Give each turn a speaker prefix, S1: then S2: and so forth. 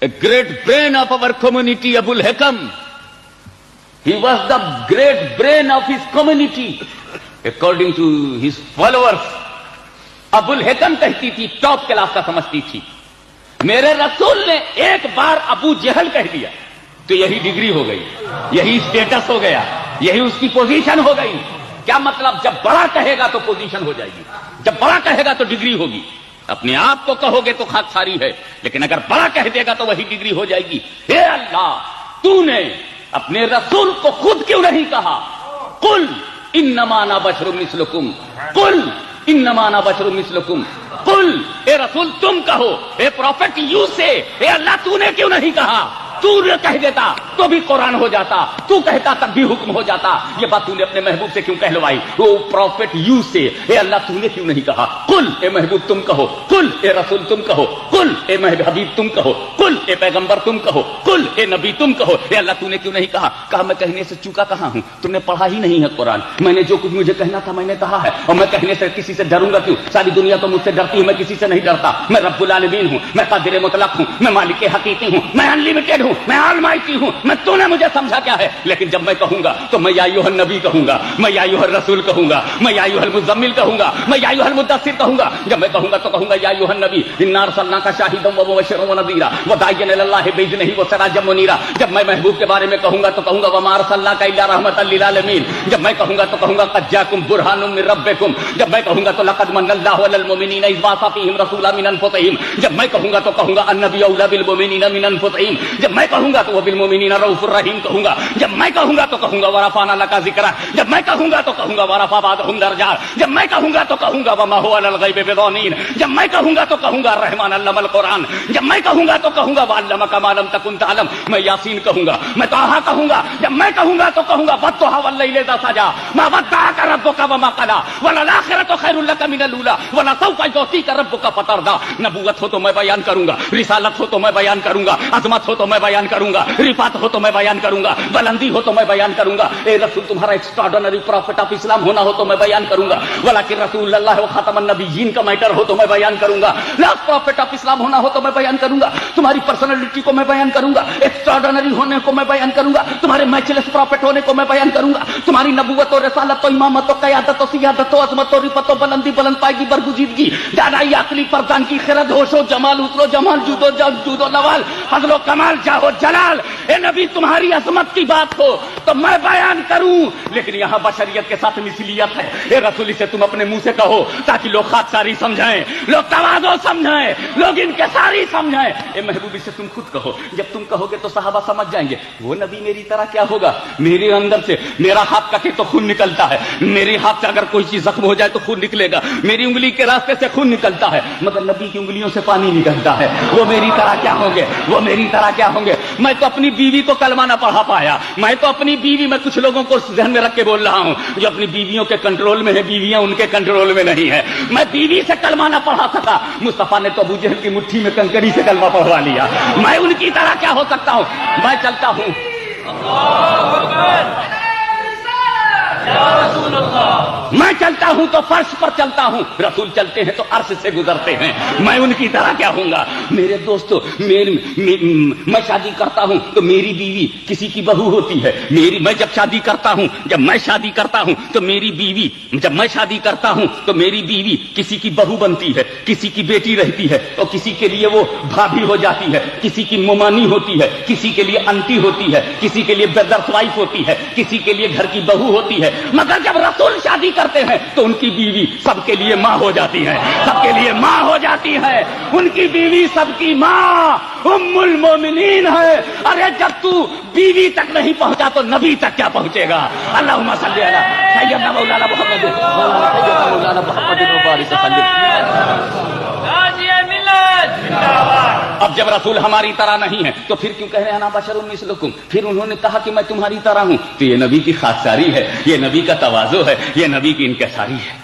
S1: a great brain of our community, Abul Hakam. He was the great brain of his community, according to his followers. ابو الحکم کہتی تھی, top class کا سمجھتی تھی. میرے رسول نے ایک بار ابو جہل کہہ دیا تو یہی ڈگری ہو گئی, یہی اسٹیٹس ہو گیا, یہی اس کی پوزیشن ہو گئی. کیا مطلب؟ جب بڑا کہے گا تو پوزیشن ہو جائے گی, جب بڑا کہے گا تو ڈگری ہوگی. اپنے آپ کو کہو گے تو خاکساری ہے, لیکن اگر بڑا کہہ دے گا تو وہی ڈگری ہو جائے گی. اے اللہ, تو نے اپنے رسول کو خود کیوں نہیں کہا قل انما انا بشر مثلکم, قل انما انا بشر مثلکم, قل, اے رسول تم کہو, اے پروفٹ یو سے, اے اللہ تو نے کیوں نہیں کہا؟ تو نے کہہ دیتا تو بھی قرآن ہو جاتا, تو کہتا تب بھی حکم ہو جاتا. یہ بات تو نے اپنے محبوب سے کیوں کہلوائی؟ وہ پروفٹ یو سے, اے اللہ تو نے کیوں نہیں کہا قل, اے محبوب تم کہو, قل, اے رسول تم کہو, قل, اے حبیب تم کہو, قل, اے پیغمبر تم کہو, قل, اے نبی تم کہو. اے اللہ تو نے کیوں نہیں کہا؟ کہا میں کہنے سے چوکا کہاں ہوں, تم نے پڑھا ہی نہیں ہے قرآن. میں نے جو کچھ مجھے کہنا تھا میں نے کہا ہے, اور میں کہنے سے کسی سے ڈروں گا کیوں؟ ساری دنیا تو مجھ سے ڈرتی ہے, میں کسی سے نہیں ڈرتا. میں رب العالمین ہوں, میں قادر مطلق ہوں, میں مالک حقیقی ہوں, میں انلمیٹڈ ہوں, میں آلمائٹی ہوں. میں تو نے مجھے سمجھا کیا ہے؟ لیکن جب میں کہوں گا تو میں یا ایھا النبی کہوں گا, میں یا ایھا الرسول کہوں گا, میں یا ایھا المزمل کہوں گا, میں یا ایھا المدثر کہوں گا. جب میں کہوں گا تو کہوں گا یا ایھا النبی انا ارسلناک شاہدا ومبشرا ونذیرا وداعیا الی اللہ باذنہ وسراجا منیرا. جب میں محبوب کے بارے میں کہوں گا تو کہوں گا وما ارسلناک الا رحمۃ للعالمین. جب میں کہوں گا تو کہوں گا قد جاءکم برہان من ربکم. جب میں کہوں گا تو لقد من اللہ علی المؤمنین اذ بعث فیہم رسولا من انفسہم. جب میں کہوں گا تو کہوں گا النبی اولی بالمؤمنین من انفسہم. جب میں کہوں گا تو وہ بالمؤمنین رؤوف الرحیم کہوں گا. جب میں کہوں گا تو کہوں گا ورفعنا لک ذکرک. جب میں کہوں گا تو کہوں گا ورفع بعضهم درجات. جب میں کہوں گا تو کہوں گا وما هو علی الغیب بضنین. جب میں کہوں گا تو کہوں گا الرحمن علم القرآن. جب میں کہوں گا تو کہوں گا وعلمک ما لم تکن تعلم. میں یاسین کہوں گا, میں طٰہٰ کہوں گا. جب میں کہوں گا تو کہوں گا والضحیٰ واللیل اذا سجیٰ ما ودعک ربک وما قلیٰ وللآخرۃ خیر لک من الاولیٰ ولسوف یعطیک ربک فترضیٰ. نبوت ہو تو میں بیان کروں گا, رسالت ہو تو میں بیان کروں گا, عظمت ہو تو میں بیان کروں گا, رفعت ہو تو میں بیان کروں گا, بلندی ہو تو میں بیان کروں گا. اے رسول تمہارا ایکسٹراڈنری پروفٹ آف اسلام ہونا ہو تو میں بیان کروں گا. ولیکن رسول اللہ و خاتم النبیین کا میٹر ہو تو میں بیان کروں گا. لاسٹ پروفٹ آف اسلام ہونا ہو تو میں بیان کروں گا. تمہاری پرسنالٹی کو میں بیان کروں گا, ایکسٹراڈنری ہونے کو میں بیان کروں گا, تمہارے میچلیس پروفٹ ہونے کو میں بیان کروں گا. تمہاری نبوت و رسالت و امامت و قیادت و سیادت و عظمت و رفعت و بلندی, بلند پائگی, برگزیدگی, دانائی, عقلی, پردان کی خرد, ہوش و جمال, حسن و جمال, جود و نوال, فضل و کمال, جاہ و جلال. اے نبی تمہاری عظمت کی بات ہو تو میں بیان کروں, لیکن یہاں بشریت کے ساتھ مثلیت ہے. اے رسول سے تم اپنے منہ سے کہو تاکہ لوگ خاکساری سمجھیں, لوگ تواضع سمجھیں, لوگ انکساری سمجھیں. اے محبوبی سے تم خود کہو, جب تم کہو گے تو صحابہ سمجھ جائیں گے وہ نبی میری طرح کیا ہوگا. میرے اندر سے میرا ہاتھ کٹے تو خون نکلتا ہے, میرے ہاتھ سے اگر کوئی چیز زخم ہو جائے تو خون نکلے گا, میری انگلی کے راستے سے خون نکلتا ہے, مگر نبی کی انگلیوں سے پانی نکلتا ہے. وہ میری طرح کیا ہوں گے, وہ میری طرح کیا ہوں گے. میں تو اپنی بیوی کو کلمہ نہ پڑھا پایا, میں تو اپنی بیوی, میں کچھ لوگوں کو ذہن میں رکھ کے بول رہا ہوں جو اپنی بیویوں کے کنٹرول میں ہے, بیویاں ان کے کنٹرول میں نہیں ہے. میں بیوی سے کلمہ نہ پڑھا سکا, مصطفیٰ نے تو ابو جہل کی مٹھی میں کنکری سے کلمہ پڑھوا لیا. میں ان کی طرح کیا ہو سکتا ہوں. میں چلتا ہوں میں چلتا ہوں تو فرش پر چلتا ہوں, رسول چلتے ہیں تو عرش سے گزرتے ہیں. میں ان کی طرح کیا ہوں گا. میرے دوستو, میں شادی کرتا ہوں تو میری بیوی کسی کی بہو ہوتی ہے. میں جب شادی کرتا ہوں, جب میں شادی کرتا ہوں تو میری بیوی, جب میں شادی کرتا ہوں تو میری بیوی کسی کی بہو بنتی ہے, کسی کی بیٹی رہتی ہے, اور کسی کے لیے وہ بھابھی ہو جاتی ہے, کسی کی ممانی ہوتی ہے, کسی کے لیے انٹی ہوتی ہے, کسی کے لیے بردرس وائف ہوتی ہے, کسی کے لیے گھر کی بہو ہوتی ہے. مگر جب رسول شادی کرتے ہیں تو ان کی بیوی سب کے لیے ماں ہو جاتی ہے, سب کے لیے ماں ہو جاتی ہے. ان کی بیوی سب کی ماں ام المومنین ہے. ارے جب تو بیوی تک نہیں پہنچا تو نبی تک کیا پہنچے گا. اللہم صلی علی سیدنا مولانا محمد مولانا محمد وبارک وسلم. اب جب رسول ہماری طرح نہیں ہے تو پھر کیوں کہہ رہے ہیں انا بشر مثلکم. پھر انہوں نے کہا کہ میں تمہاری طرح ہوں, تو یہ نبی کی خاکساری ہے, یہ نبی کا تواضع ہے, یہ نبی کی انکساری ہے.